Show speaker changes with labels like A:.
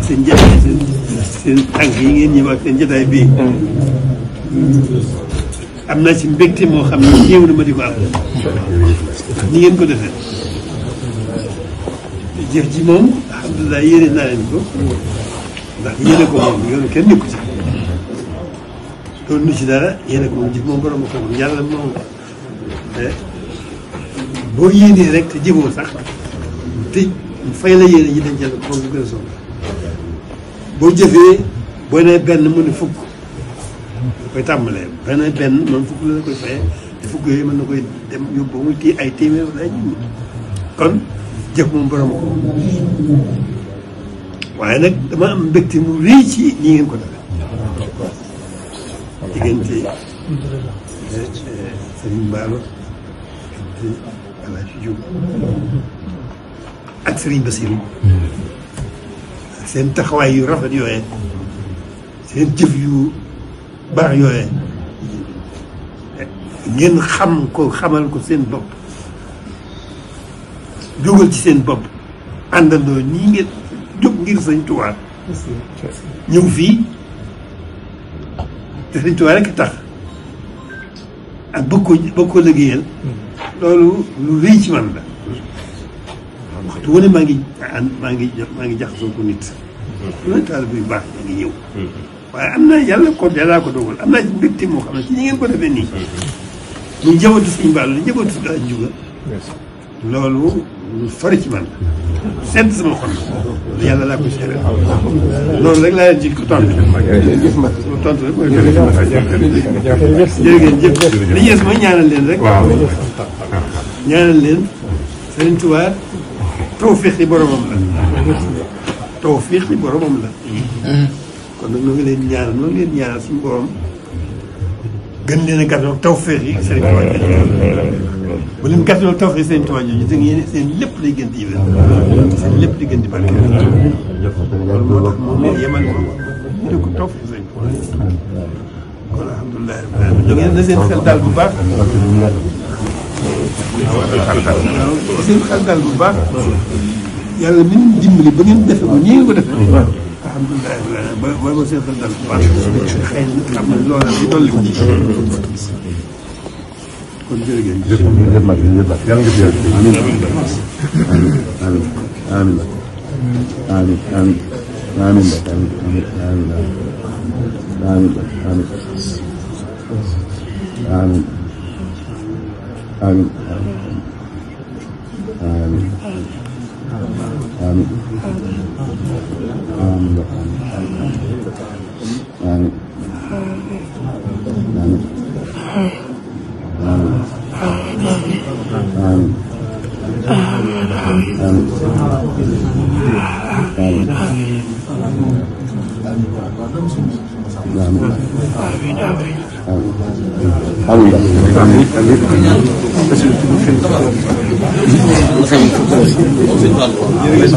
A: seen jafe seen tànk yi ngeen ñëw ak seen jotaay bii am naa ci mbégte moo xam ne néew na ma di ko am ni ngeen ko defee jëf ji moom alhamdulilah yéene naa leen ko ndax yéene ko moom yoonu kenn nekku ci doon nu ci dara yéene ko moom jëf moom borom ko moom yàlla moom boo yéenee rek te jëfoo sax te fay la yéene ji dañ jël moom lu gën a soxla boo jëfee boo nee benn mu ne fukk koy tàmbalee benn moom fukk la koy fayee te fukk yooyu mën na koy dem yóbbu muy tii ay téeméer wala ay junni kon jëf moom borom ko waaye nag dama am mbégte mu rëy ci nii ngeen ko defee diggante Serigne Mballo ak El Hadj Diouf ak Serigne Bassirou seen taxawaay yu rafet yooyee seen jëf yu baax yooyee ngeen xam ko xamal ko seen bopp jógal ci seen bopp àndandoo ñii ngeen jóg ngir Sëñ Tuubaa ñëw fii te Sëñ Tuubaa rek tax ak bëgg ko liggéeyal loolu lu rëy ci man la waxtu wu ne maa ngi jaxasoo ko nit lu ne taal bu baax maa ngi ñëw waaye am na yàlla ko dogal am naa ci mbégte moo xam ne ci ñi ngeen ko defee nii ñu njabootu Sëñ Mballo njabootu si daal juga loolu lu sori ci man sedd sama xol yàlla laa koy seere loolu rek laa leen ci ko tontu tontu rek mooy jërë ngeen jëf li ñees mooy ñaanal leen rek ñaanal leen Sëriñ Tuubaa tawfiix yi boromam la tawfiix yi boromam la kon nag noo ngi leen ñaanal suñu borom gën leen a gàttal tawfiix yi Sëriñ Tuubaa bu leen gàttal tawfiix yi Sëriñ Tuubaa jooju da ngeen seen lépp lay gën di yéwén seen lépp di gën di barke loolu moo tax moom leen yemal ko ñu ko tawfiix Sëriñ Tuubaa kon alhamdulilah rabbil alamin jógee na seen xel daal bu baax seen xel daal bu baax yàlla mi ngi dimbali ba ngeen defe ko ñii nga ko defee alhamdulilah ba seen xel daal bu baax xëy na xam ne loola di dolli ko kon jërëjëf
B: yàlla nga fi yàgg amiin amiin amiin amiin amiin amiin amiin